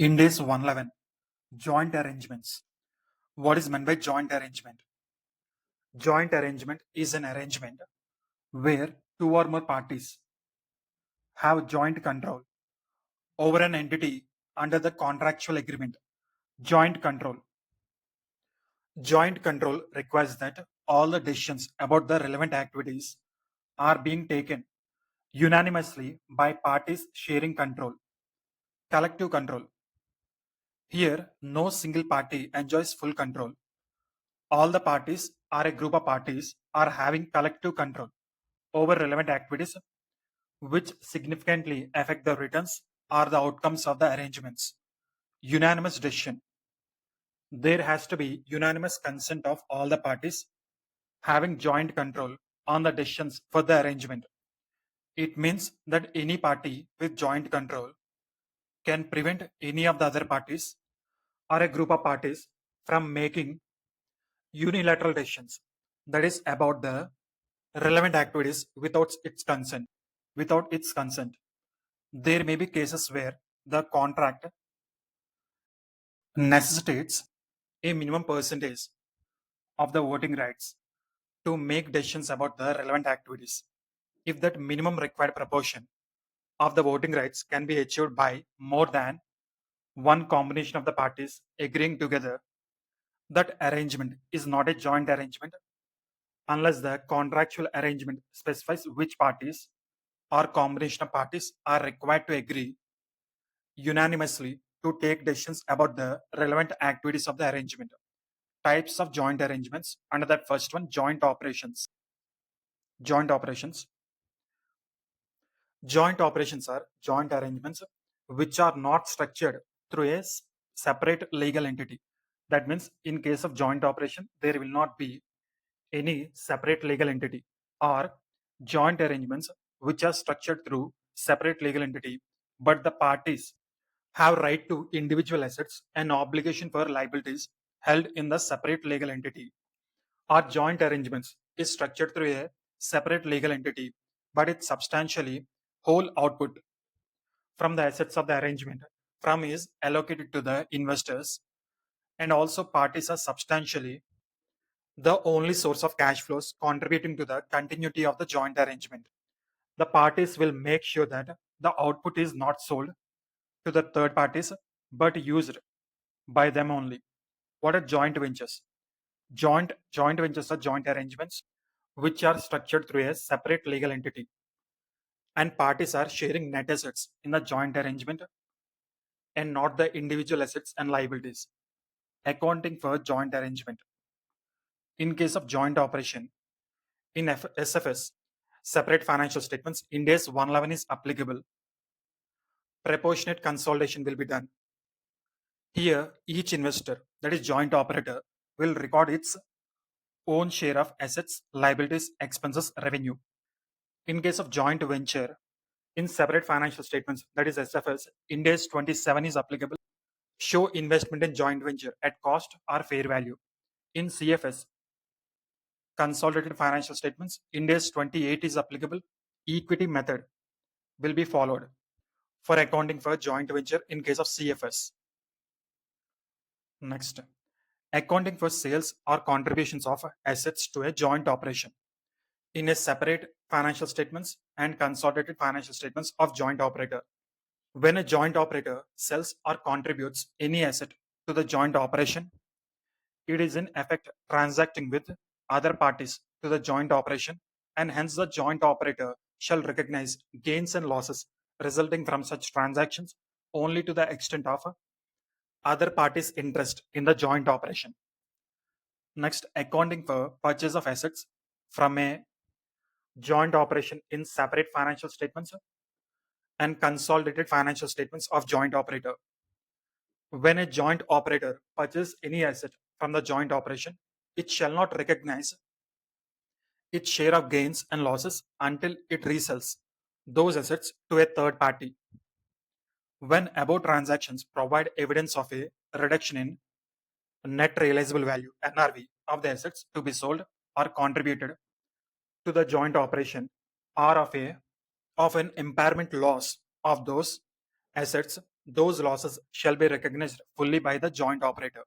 Ind AS 111, joint arrangements. What is meant by joint arrangement? Joint arrangement is an arrangement where two or more parties have joint control over an entity under the contractual agreement. Joint control. Joint control requires that all the decisions about the relevant activities are being taken unanimously by parties sharing control. Collective control. Here, no single party enjoys full control. All the parties or a group of parties are having collective control over relevant activities which significantly affect the returns or the outcomes of the arrangements. Unanimous decision. There has to be unanimous consent of all the parties having joint control on the decisions for the arrangement. It means that any party with joint control can prevent any of the other parties or a group of parties from making unilateral decisions, that is about the relevant activities without its consent. There may be cases where the contract necessitates a minimum percentage of the voting rights to make decisions about the relevant activities. If that minimum required proportion of the voting rights can be achieved by more than one combination of the parties agreeing together, that arrangement is not a joint arrangement unless the contractual arrangement specifies which parties or combination of parties are required to agree unanimously to take decisions about the relevant activities of the arrangement. Types of joint arrangements. Under that first one, joint operations. Joint operations. Joint operations are joint arrangements which are not structured through a separate legal entity. That means in case of joint operation, there will not be any separate legal entity, or joint arrangements which are structured through separate legal entity, but the parties have right to individual assets and obligation for liabilities held in the separate legal entity. Or joint arrangements is structured through a separate legal entity, but its substantially whole output from the assets of the arrangement from is allocated to the investors, and also parties are substantially the only source of cash flows contributing to the continuity of the joint arrangement. The parties will make sure that the output is not sold to the third parties but used by them only. What are joint ventures? Joint ventures are joint arrangements which are structured through a separate legal entity, and parties are sharing net assets in the joint arrangement and not the individual assets and liabilities. Accounting for joint arrangement. In case of joint operation, in SFS, separate financial statements, Ind AS 111 is applicable. Proportionate consolidation will be done. Here, each investor, that is joint operator, will record its own share of assets, liabilities, expenses, revenue. In case of joint venture, in separate financial statements, that is SFS, Ind AS 27 is applicable. Show investment in joint venture at cost or fair value. In CFS, consolidated financial statements, Ind AS 28 is applicable. Equity method will be followed for accounting for joint venture in case of CFS. Next, accounting for sales or contributions of assets to a joint operation in a separate financial statements and consolidated financial statements of joint operator. When a joint operator sells or contributes any asset to the joint operation, it is in effect transacting with other parties to the joint operation, and hence the joint operator shall recognize gains and losses resulting from such transactions only to the extent of other parties' interest in the joint operation. Next, accounting for purchase of assets from a joint operation in separate financial statements and consolidated financial statements of joint operator. When a joint operator purchases any asset from the joint operation, it shall not recognize its share of gains and losses until it resells those assets to a third party. When above transactions provide evidence of a reduction in net realizable value (NRV) of the assets to be sold or contributed to the joint operation, or of an impairment loss of those assets, those losses shall be recognized fully by the joint operator.